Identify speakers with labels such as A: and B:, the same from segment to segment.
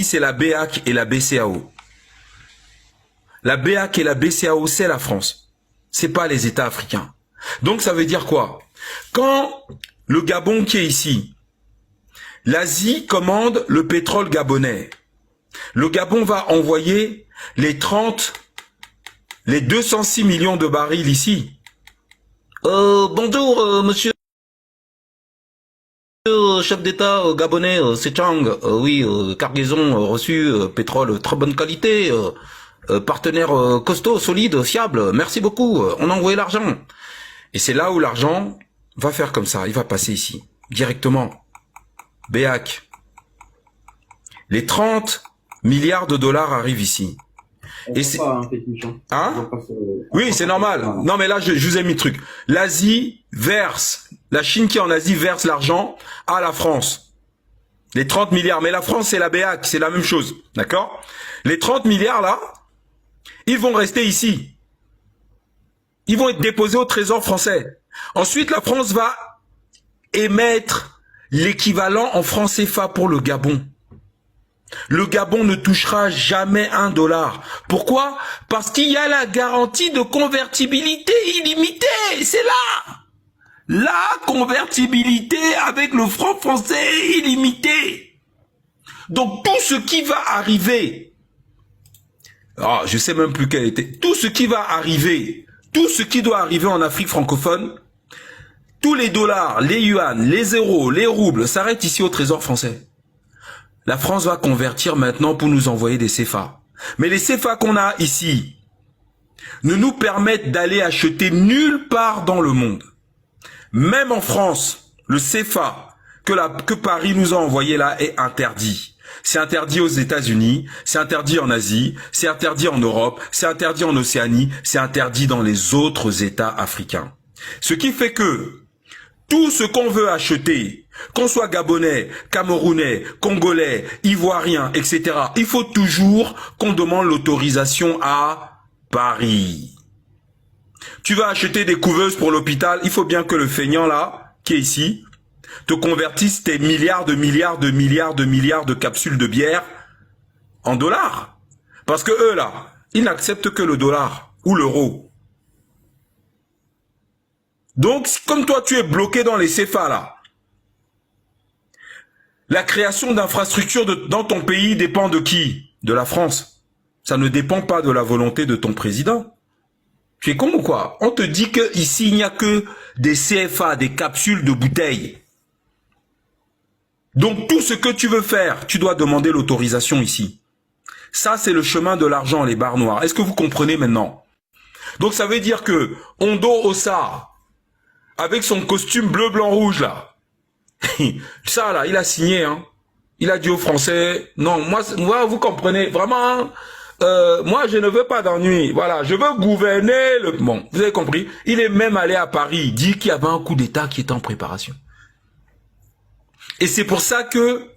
A: c'est la BEAC et la BCAO. La BEAC et la BCAO, c'est la France. C'est pas les États africains. Donc ça veut dire quoi? Quand le Gabon qui est ici, l'Asie commande le pétrole gabonais. Le Gabon va envoyer les 206 millions de barils ici. Bonjour, monsieur chef d'État gabonais, c'est Chang. Oui, cargaison reçue, pétrole très bonne qualité, partenaire costaud, solide, fiable. Merci beaucoup, on a envoyé l'argent. Et c'est là où l'argent va faire comme ça, il va passer ici, directement. BEAC. Les 30 milliards de dollars arrivent ici. Et c'est... Hein? Oui, c'est normal. Non, mais là, je vous ai mis le truc. L'Asie verse, la Chine qui est en Asie verse l'argent à la France. Les 30 milliards. Mais la France, c'est la BEAC, c'est la même chose. D'accord? Les 30 milliards, là, ils vont rester ici. Ils vont être déposés au Trésor français. Ensuite, la France va émettre l'équivalent en francs CFA pour le Gabon. Le Gabon ne touchera jamais $1. Pourquoi? Parce qu'il y a la garantie de convertibilité illimitée. C'est là. La convertibilité avec le franc français illimité. Donc tout ce qui va arriver, je sais même plus quel était, tout ce qui va arriver, tout ce qui doit arriver en Afrique francophone, tous les dollars, les yuans, les euros, les roubles s'arrêtent ici au Trésor français. La France va convertir maintenant pour nous envoyer des CFA. Mais les CFA qu'on a ici ne nous permettent d'aller acheter nulle part dans le monde. Même en France, le CFA que Paris nous a envoyé là est interdit. C'est interdit aux États-Unis, c'est interdit en Asie, c'est interdit en Europe, c'est interdit en Océanie, c'est interdit dans les autres États africains. Ce qui fait que tout ce qu'on veut acheter, qu'on soit gabonais, camerounais, congolais, ivoirien, etc., il faut toujours qu'on demande l'autorisation à Paris. Tu vas acheter des couveuses pour l'hôpital, il faut bien que le feignant là, qui est ici, te convertisse tes milliards de capsules de bière en dollars. Parce que eux là, ils n'acceptent que le dollar ou l'euro. Donc, comme toi, tu es bloqué dans les CFA, là, la création d'infrastructures dans ton pays dépend de qui? De la France. Ça ne dépend pas de la volonté de ton président. Tu es con ou quoi? On te dit que ici il n'y a que des CFA, des capsules de bouteilles. Donc, tout ce que tu veux faire, tu dois demander l'autorisation ici. Ça, c'est le chemin de l'argent, les barres noires. Est-ce que vous comprenez maintenant? Donc, ça veut dire que Ondo Ossa, avec son costume bleu, blanc, rouge, là. Ça, là, il a signé, hein. Il a dit aux Français, non, moi, vous comprenez, vraiment, moi, je ne veux pas d'ennui. Voilà, je veux gouverner le... Bon, vous avez compris. Il est même allé à Paris, dire qu'il y avait un coup d'État qui était en préparation. Et c'est pour ça que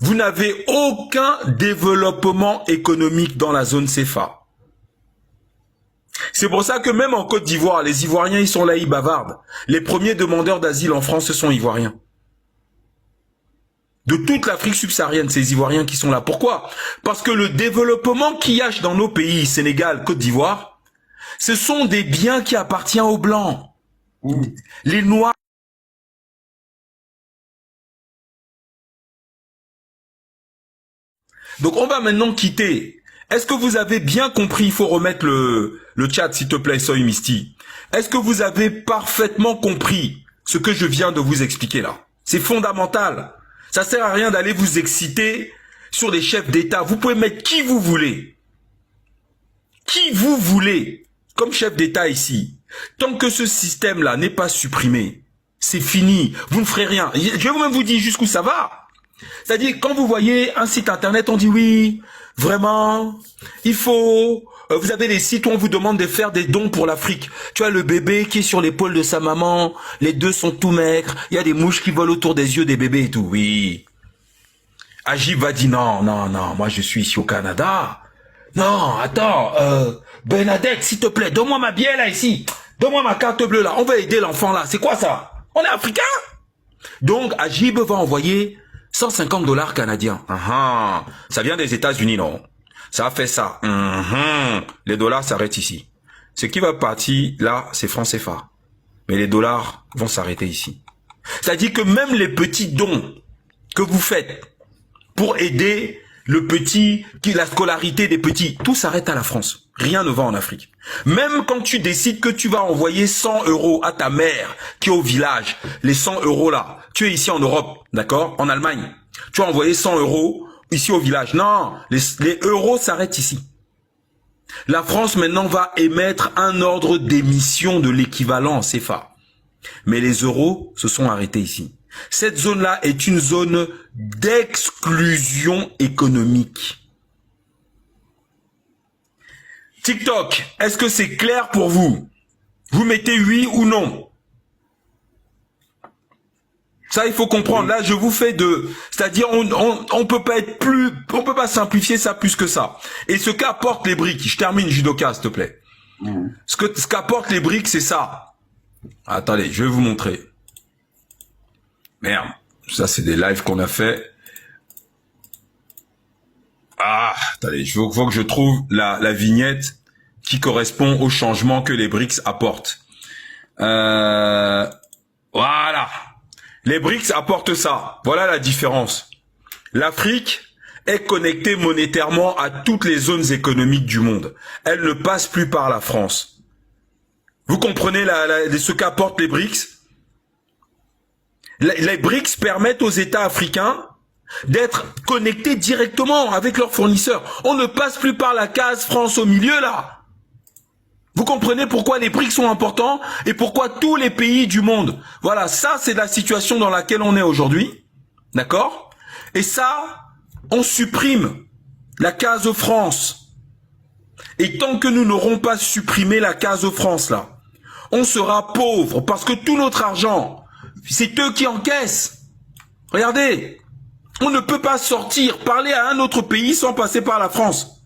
A: vous n'avez aucun développement économique dans la zone CFA. C'est pour ça que même en Côte d'Ivoire, les Ivoiriens, ils sont là, ils bavardent. Les premiers demandeurs d'asile en France, ce sont Ivoiriens. De toute l'Afrique subsaharienne, ces Ivoiriens qui sont là. Pourquoi? Parce que le développement qu'il y a dans nos pays, Sénégal, Côte d'Ivoire, ce sont des biens qui appartiennent aux Blancs. Les Noirs. Donc on va maintenant quitter. Est-ce que vous avez bien compris? Il faut remettre le chat, s'il te plaît, Soy Misty. Est-ce que vous avez parfaitement compris ce que je viens de vous expliquer là? C'est fondamental. Ça sert à rien d'aller vous exciter sur les chefs d'État. Vous pouvez mettre qui vous voulez. Qui vous voulez comme chef d'État ici. Tant que ce système-là n'est pas supprimé, c'est fini. Vous ne ferez rien. Je vais même vous dire jusqu'où ça va. C'est-à-dire, quand vous voyez un site internet, on dit oui, vraiment, il faut... vous avez des sites où on vous demande de faire des dons pour l'Afrique. Tu vois le bébé qui est sur l'épaule de sa maman, les deux sont tout maigres, il y a des mouches qui volent autour des yeux des bébés et tout. Oui. Agib va dire non, moi je suis ici au Canada. Non, attends, Bernadette, s'il te plaît, donne-moi ma bière là ici. Donne-moi ma carte bleue là, on va aider l'enfant là. C'est quoi ça? On est africain? Donc Agib va envoyer $150 canadiens. Ça vient des États-Unis, non? Ça a fait ça. Les dollars s'arrêtent ici. Ce qui va partir là, c'est francs CFA. Mais les dollars vont s'arrêter ici. C'est-à-dire que même les petits dons que vous faites pour aider la scolarité des petits, tout s'arrête à la France. Rien ne va en Afrique. Même quand tu décides que tu vas envoyer 100 € à ta mère qui est au village, les 100 € là, tu es ici en Europe, d'accord, en Allemagne, tu as envoyé 100 € ici au village. Non, les euros s'arrêtent ici. La France maintenant va émettre un ordre d'émission de l'équivalent en CFA. Mais les euros se sont arrêtés ici. Cette zone-là est une zone d'exclusion économique. TikTok, est-ce que c'est clair pour vous? Vous mettez oui ou non? Ça, il faut comprendre. Là, je vous fais c'est-à-dire, on peut pas être on peut pas simplifier ça plus que ça. Et ce qu'apportent les briques, je termine judoka, s'il te plaît. Ce qu'apportent les briques, c'est ça. Attendez, je vais vous montrer. Merde, ça c'est des lives qu'on a fait. Attendez, il faut que je trouve la vignette qui correspond au changement que les BRICS apportent. Voilà. Les BRICS apportent ça. Voilà la différence. L'Afrique est connectée monétairement à toutes les zones économiques du monde. Elle ne passe plus par la France. Vous comprenez ce qu'apportent les BRICS? Les BRICS permettent aux États africains d'être connectés directement avec leurs fournisseurs. On ne passe plus par la case France au milieu, là. Vous comprenez pourquoi les BRICS sont importants et pourquoi tous les pays du monde. Voilà, ça, c'est la situation dans laquelle on est aujourd'hui. D'accord? Et ça, on supprime la case France. Et tant que nous n'aurons pas supprimé la case France, là, on sera pauvre parce que tout notre argent, c'est eux qui encaissent. Regardez, on ne peut pas sortir, parler à un autre pays sans passer par la France.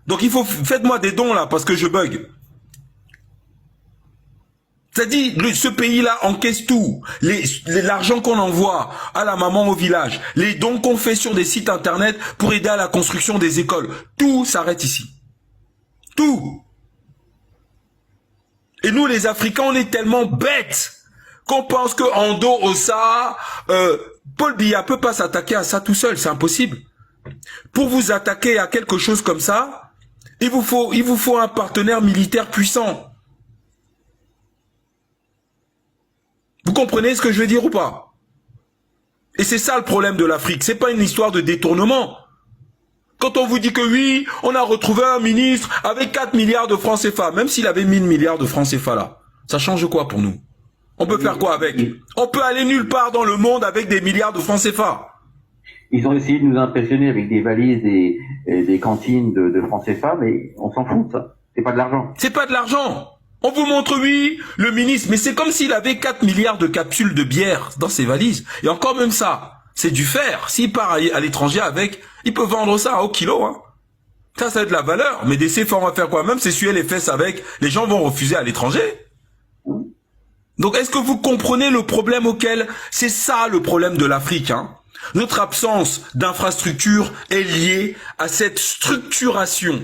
A: Donc il faut, faites-moi des dons là, parce que je bug. C'est-à-dire, ce pays-là encaisse tout. L'argent qu'on envoie à la maman au village, les dons qu'on fait sur des sites internet pour aider à la construction des écoles, tout s'arrête ici. Tout. Et nous, les Africains, on est tellement bêtes qu'on pense que Ando, Ossa, Paul Biya peut pas s'attaquer à ça tout seul, c'est impossible. Pour vous attaquer à quelque chose comme ça, il vous faut un partenaire militaire puissant. Vous comprenez ce que je veux dire ou pas? Et c'est ça le problème de l'Afrique, c'est pas une histoire de détournement. Quand on vous dit que oui, on a retrouvé un ministre avec 4 milliards de francs CFA, même s'il avait 1000 milliards de francs CFA là, ça change quoi pour nous? On peut faire quoi avec? On peut aller nulle part dans le monde avec des milliards de francs CFA.
B: Ils ont essayé de nous impressionner avec des valises et des cantines de francs CFA, mais on s'en fout, ça. C'est pas de l'argent.
A: C'est pas de l'argent. On vous montre, oui, le ministre, mais c'est comme s'il avait 4 milliards de capsules de bière dans ses valises. Et encore même ça, c'est du fer. S'il part à l'étranger avec, il peut vendre ça au kilo, hein. Ça a de la valeur. Mais des CFA, on va faire quoi? Même s'essuyer les fesses avec, les gens vont refuser à l'étranger. Donc, est-ce que vous comprenez le problème auquel... C'est ça le problème de l'Afrique, hein. Notre absence d'infrastructure est liée à cette structuration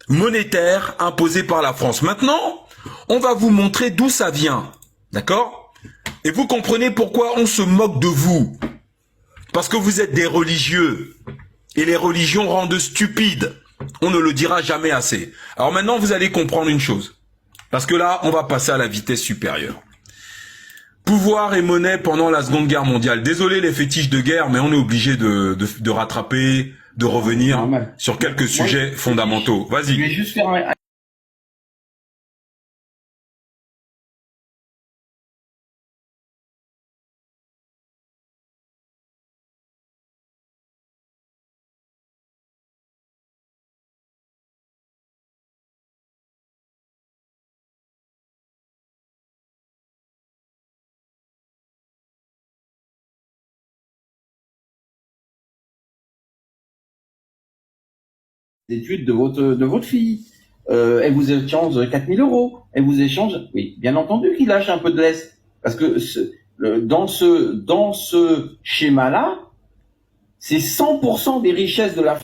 A: monétaire imposée par la France. Maintenant, on va vous montrer d'où ça vient. D'accord? Et vous comprenez pourquoi on se moque de vous. Parce que vous êtes des religieux. Et les religions rendent stupides. On ne le dira jamais assez. Alors maintenant, vous allez comprendre une chose. Parce que là, on va passer à la vitesse supérieure. Pouvoir et monnaie pendant la Seconde Guerre mondiale. Désolé les fétiches de guerre, mais on est obligé de rattraper, de revenir sur quelques sujets fondamentaux. Vas-y.
B: Je vais juste faire un... études de votre fille. Elle vous échange 4000 €. Elle vous échange, oui, bien entendu qu'il lâche un peu de l'Est. Parce que
C: dans ce schéma-là, c'est 100% des richesses de la